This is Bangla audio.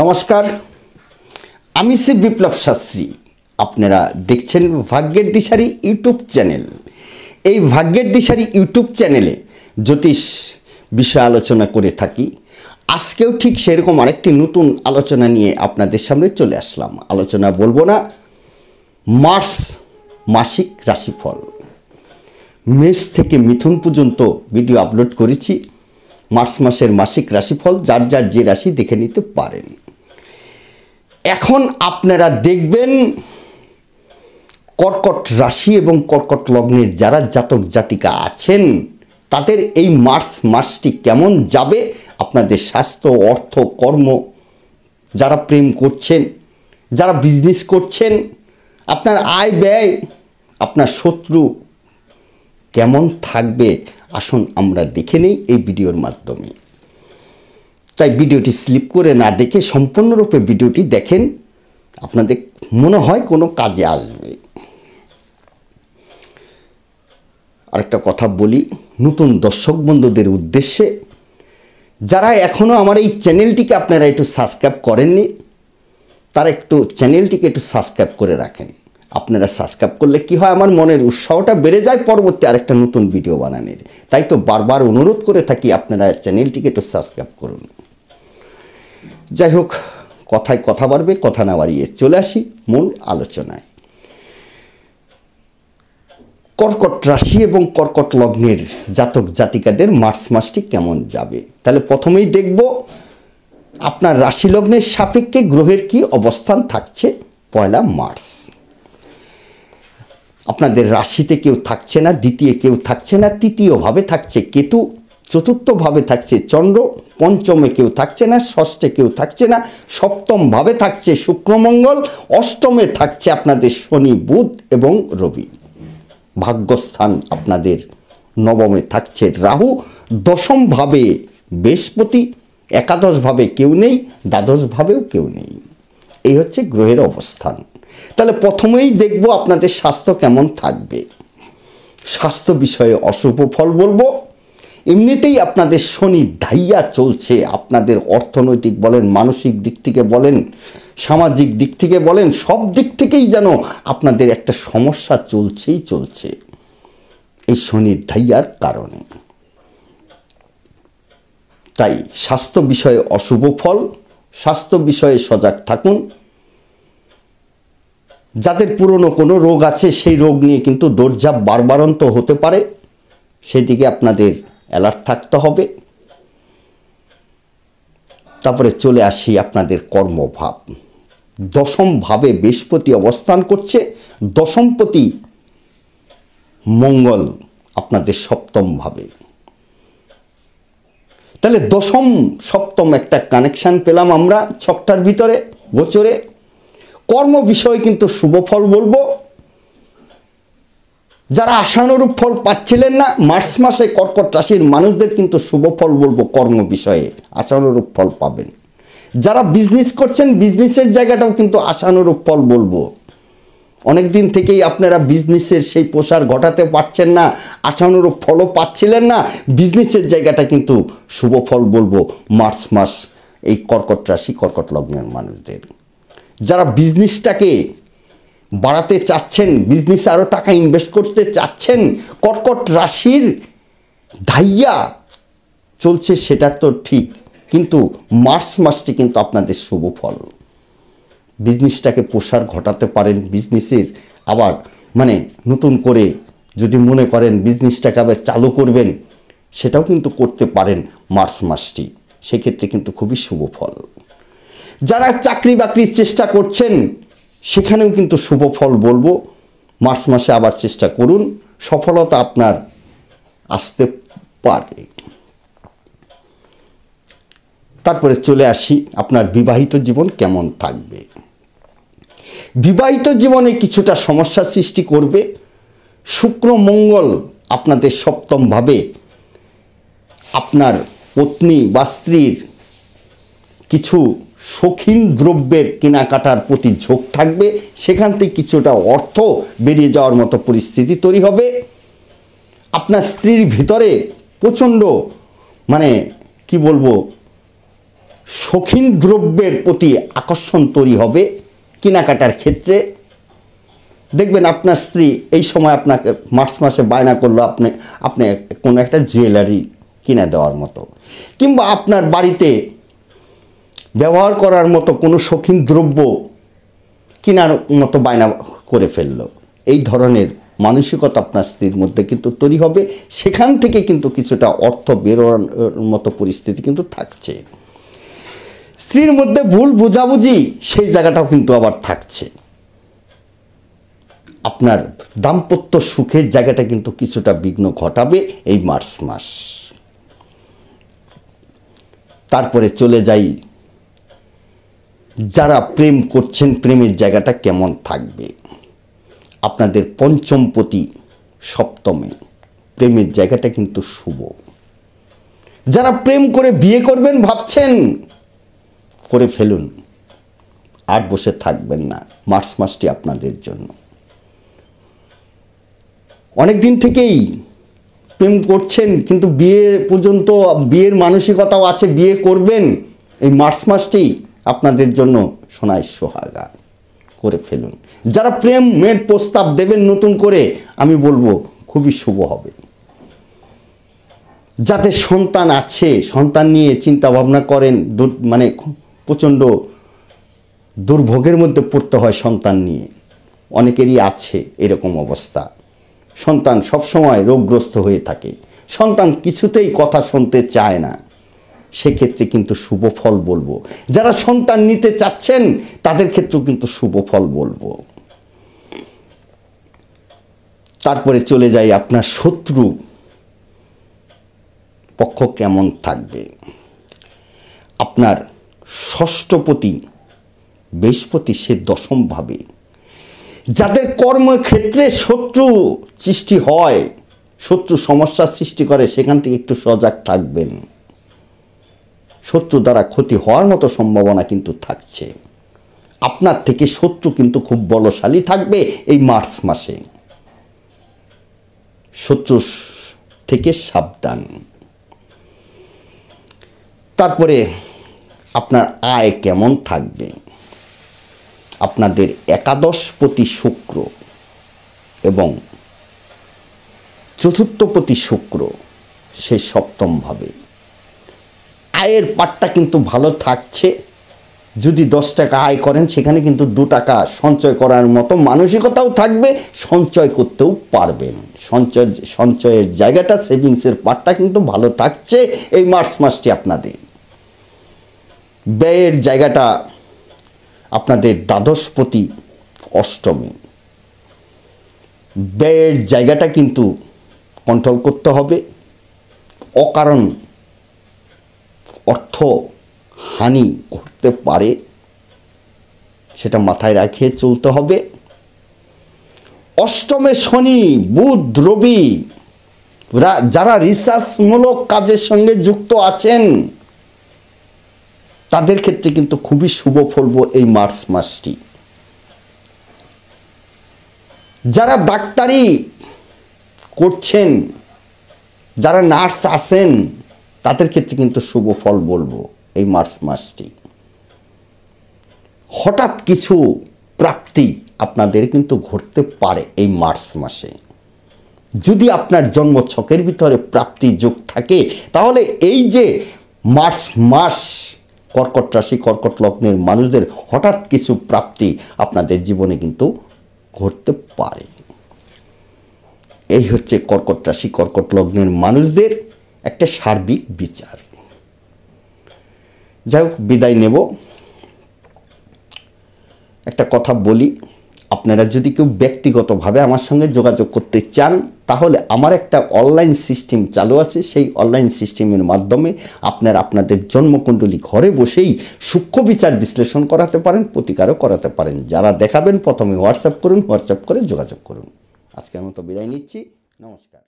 নমস্কার, আমি শ্রী বিপ্লব শাস্ত্রী। আপনারা দেখছেন ভাগ্যের দিশারি ইউটিউব চ্যানেল। এই ভাগ্যের দিশারি ইউটিউব চ্যানেলে জ্যোতিষ বিষয় আলোচনা করে থাকি। আজকেও ঠিক সেরকম আরেকটি নতুন আলোচনা নিয়ে আপনাদের সামনে চলে আসলাম। আলোচনা বলবো না, মার্চ মাসিক রাশিফল। মেষ থেকে মিথুন পর্যন্ত ভিডিও আপলোড করেছি। মার্চ মাসের মাসিক রাশিফল যার যার যে রাশি দেখে নিতে পারেন। এখন আপনারা দেখবেন কর্কট রাশি এবং কর্কট লগ্নের যারা জাতক জাতিকা আছেন তাদের এই মার্চ মাসটি কেমন যাবে। আপনাদের স্বাস্থ্য, অর্থ, কর্ম, যারা প্রেম করছেন, যারা বিজনেস করছেন, আপনার আয় ব্যয়, আপনার শত্রু কেমন থাকবে আসুন আমরা দেখে নেই এই ভিডিওর মাধ্যমে। তাই ভিডিওটি স্লিপ করে না দেখে সম্পূর্ণরূপে ভিডিওটি দেখেন, আপনাদের মনে হয় কোনো কাজে আসবে। আরেকটা কথা বলি নতুন দর্শক বন্ধুদের উদ্দেশ্যে, যারা এখনও আমার এই চ্যানেলটিকে আপনারা একটু সাবস্ক্রাইব করেননি তারা একটু চ্যানেলটিকে একটু সাবস্ক্রাইব করে রাখেন। আপনারা সাবস্ক্রাইব করলে কি হয়, আমার মনের উৎসাহটা বেড়ে যায় পরবর্তী আরেকটা নতুন ভিডিও বানানোর। তাই তো বারবার অনুরোধ করে থাকি আপনারা চ্যানেলটিকে একটু সাবস্ক্রাইব করুন। যাই হোক, কথায় কথা বাড়বে, কথা না বাড়িয়ে চলে আসি মূল আলোচনায়। কর্কট রাশি এবং কর্কট লগ্নের জাতক জাতিকাদের মার্চ মাসটি কেমন যাবে। তাহলে প্রথমেই দেখব আপনার রাশি লগ্নের সাপেক্ষে গ্রহের কি অবস্থান থাকছে পয়লা মার্চ। আপনাদের রাশিতে কেউ থাকছে না, দ্বিতীয় কেউ থাকছে না, তৃতীয়ভাবে থাকছে কেতু, চতুর্থভাবে থাকছে চন্দ্র, পঞ্চমে কেউ থাকছে না, ষষ্ঠে কেউ থাকছে না, সপ্তমভাবে থাকছে শুক্রমঙ্গল, অষ্টমে থাকছে আপনাদের শনি, বুধ এবং রবি। ভাগ্যস্থান আপনাদের নবমে থাকছে রাহু, দশমভাবে বৃহস্পতি, একাদশভাবে কেউ নেই, দ্বাদশভাবেও কেউ নেই। এই হচ্ছে গ্রহের অবস্থান। তাহলে প্রথমেই দেখব আপনাদের স্বাস্থ্য কেমন থাকবে। স্বাস্থ্য বিষয়ে অশুভ ফল বলবো। এমনিতেই আপনাদের শনি ঢাইয়া চলছে। আপনাদের অর্থনৈতিক বলেন, মানসিক দিক থেকে বলেন, সামাজিক দিক থেকে বলেন, সব দিক থেকেই যেন আপনাদের একটা সমস্যা চলছেই চলছে এই শনির ঢাইয়ার কারণে। তাই স্বাস্থ্য বিষয়ে অশুভ ফল, স্বাস্থ্য বিষয়ে সজাগ থাকুন। যাদের পুরনো কোনো রোগ আছে সেই রোগ নিয়ে কিন্তু দৌড়ঝাঁপ বারবারন্ত হতে পারে, সেদিকে আপনাদের অ্যালার্ট থাকতে হবে। তারপরে চলে আসি আপনাদের কর্মভাব। দশমভাবে বৃহস্পতি অবস্থান করছে, দশমপতি মঙ্গল আপনাদের সপ্তমভাবে। তাহলে দশম সপ্তম একটা কানেকশান পেলাম আমরা ছকটার ভিতরে গোচরে। কর্ম বিষয়ে কিন্তু শুভ ফল বলবো। যারা আশানুরূপ ফল পাচ্ছিলেন না মার্চ মাসে কর্কট রাশির মানুষদের কিন্তু শুভ ফল বলবো, কর্ম বিষয়ে আশানুরূপ ফল পাবেন। যারা বিজনেস করছেন বিজনেসের জায়গাটাও কিন্তু আশানুরূপ ফল বলবো। অনেক দিন থেকেই আপনারা বিজনেসের সেই প্রসার ঘটাতে পারছেন না, আশানুরূপ ফলও পাচ্ছিলেন না, বিজনেসের জায়গাটা কিন্তু শুভ ফল বলবো মার্চ মাস এই কর্কট রাশি কর্কট লগ্নের মানুষদের। যারা বিজনেসটাকে বাড়াতে চাচ্ছেন, বিজনেসে আরও টাকা ইনভেস্ট করতে চাচ্ছেন, কর্কট রাশির ঢাইয়া চলছে সেটা তো ঠিক, কিন্তু মার্চ মাসটি কিন্তু আপনাদের শুভ ফল। বিজনেসটাকে প্রসার ঘটাতে পারেন, বিজনেসের আবার নতুন করে যদি মনে করেন বিজনেসটাকে আবার চালু করবেন সেটাও কিন্তু করতে পারেন মার্চ মাসটি, সেক্ষেত্রে কিন্তু খুবই শুভ ফল। যারা চাকরি বাকরির চেষ্টা করছেন সেখানেও কিন্তু শুভ ফল বলবো। মার্চ মাসে আবার চেষ্টা করুন, সফলতা আপনার আসতে পারে। তারপরে চলে আসি আপনার বিবাহিত জীবন কেমন থাকবে। বিবাহিত জীবনে কিছুটা সমস্যা সৃষ্টি করবে। শুক্র মঙ্গল আপনাদের সপ্তমভাবে আপনার পত্নী বা স্ত্রীর কিছু শৌখিন দ্রব্যের কেনাকাটার প্রতি ঝোঁক থাকবে, সেখান থেকে কিছুটা অর্থ বেরিয়ে যাওয়ার মতো পরিস্থিতি তৈরি হবে। আপনার স্ত্রীর ভিতরে প্রচণ্ড কি বলবো শৌখিন দ্রব্যের প্রতি আকর্ষণ তৈরি হবে কেনাকাটার ক্ষেত্রে। দেখবেন আপনার স্ত্রী এই সময় আপনাকে মার্চ মাসে বায়না করলো আপনি কোনো একটা জুয়েলারি কিনে দেওয়ার মতো, কিংবা আপনার বাড়িতে ব্যবহার করার মতো কোনো শৌখিন দ্রব্য কেনার মতো বায়না করে ফেললো। এই ধরনের মানসিকতা আপনার স্ত্রীর মধ্যে কিন্তু তৈরি হবে। সেখান থেকে কিন্তু কিছুটা অর্থ বেরোনোর মতো পরিস্থিতি কিন্তু থাকছে। স্ত্রীর মধ্যে ভুল বোঝাবুঝি সেই জায়গাটাও কিন্তু আবার থাকছে। আপনার দাম্পত্য সুখের জায়গাটা কিন্তু কিছুটা বিঘ্ন ঘটাবে এই মার্চ মাস। তারপরে চলে যাই, যারা প্রেম করছেন প্রেমের জায়গাটা কেমন থাকবে। আপনাদের পঞ্চমপতি সপ্তমে, প্রেমের জায়গাটা কিন্তু শুভ। যারা প্রেম করে বিয়ে করবেন ভাবছেন, করে ফেলুন, আর বসে থাকবেন না। মার্চ মাসটি আপনাদের জন্য। অনেক দিন থেকেই প্রেম করছেন কিন্তু বিয়ে পর্যন্ত, বিয়ের মানসিকতাও আছে, বিয়ে করবেন, এই মার্চ মাসটি আপনাদের জন্য সোনায় সোহাগা, করে ফেলুন। যারা প্রেমের প্রস্তাব দেবেন নতুন করে, আমি বলবো খুবই শুভ হবে। যাদের সন্তান আছে, সন্তান নিয়ে চিন্তা ভাবনা করেন, মানে প্রচণ্ড দুর্ভোগের মধ্যে পড়তে হয় সন্তান নিয়ে, অনেকেরই আছে এরকম অবস্থা। সন্তান সবসময় রোগগ্রস্ত হয়ে থাকে, সন্তান কিছুতেই কথা শুনতে চায় না, সেক্ষেত্রে কিন্তু শুভ ফল বলবো। যারা সন্তান নিতে চাচ্ছেন তাদের ক্ষেত্রেও কিন্তু শুভ ফল বলবো। তারপরে চলে যাই, আপনার শত্রু পক্ষ কেমন থাকবে। আপনার ষষ্ঠপতি বৃহস্পতি, সে দশমভাবে। যাদের কর্মক্ষেত্রে শত্রু সৃষ্টি হয়, শত্রু সমস্যার সৃষ্টি করে, সেখান থেকে একটু সজাগ থাকবেন। শত্রু দ্বারা ক্ষতি হওয়ার মতো সম্ভাবনা কিন্তু থাকছে। আপনার থেকে শত্রু কিন্তু খুব বলশালী থাকবে এই মার্চ মাসে। শত্রু থেকে সাবধান। তারপরে আপনার আয় কেমন থাকবে। আপনাদের একাদশপতি শুক্র এবং চতুর্থপতি শুক্র, সে সপ্তমভাবে। আয়ের পাটটা কিন্তু ভালো থাকছে। যদি 10 টাকা আয় করেন, সেখানে কিন্তু 2 টাকা সঞ্চয় করার মতো মানসিকতাও থাকবে, সঞ্চয় করতেও পারবেন। সঞ্চয়ের জায়গাটা, সেভিংসের পাটটা কিন্তু ভালো থাকছে এই মার্চ মাসটি আপনাদের। ব্যয়ের জায়গাটা আপনাদের দ্বাদশপতি অষ্টমে। ব্যয়ের জায়গাটা কিন্তু কন্ট্রোল করতে হবে। অকারণ অর্থ হানি ঘটতে পারে, সেটা মাথায় রেখে চলতে হবে। অষ্টমে শনি, বুধ, রবি, যারা রিসার্চমূলক কাজের সঙ্গে যুক্ত আছেন তাদের ক্ষেত্রে কিন্তু খুবই শুভ ফলব এই মার্চ মাসটি। যারা ডাক্তারি করছেন, যারা নার্স আছেন, তাদের ক্ষেত্রে কিন্তু শুভ ফল বলবো এই মার্চ মাসটি। হঠাৎ কিছু প্রাপ্তি আপনাদের কিন্তু ঘটতে পারে এই মার্চ মাসে। যদি আপনার জন্মছকের ভিতরে প্রাপ্তি যোগ থাকে, তাহলে এই যে মার্চ মাস, কর্কট রাশি, কর্কট লগ্নের মানুষদের হঠাৎ কিছু প্রাপ্তি আপনাদের জীবনে কিন্তু ঘটতে পারে। এই হচ্ছে কর্কট রাশি, কর্কট লগ্নের মানুষদের একটা সার্বিক বিচার। যাই হোক, বিদায় নেব। একটা কথা বলি, আপনারা যদি কেউ ব্যক্তিগতভাবে আমার সঙ্গে যোগাযোগ করতে চান, তাহলে আমার একটা অনলাইন সিস্টেম চালু আছে। সেই অনলাইন সিস্টেমের মাধ্যমে আপনারা আপনাদের জন্মকুণ্ডলী ঘরে বসেই সূক্ষ্ম বিচার বিশ্লেষণ করাতে পারেন, প্রতিকারও করাতে পারেন। যারা দেখাবেন প্রথমে হোয়াটসঅ্যাপ করুন, হোয়াটসঅ্যাপ করে যোগাযোগ করুন। আজকের মতো বিদায় নিচ্ছি, নমস্কার।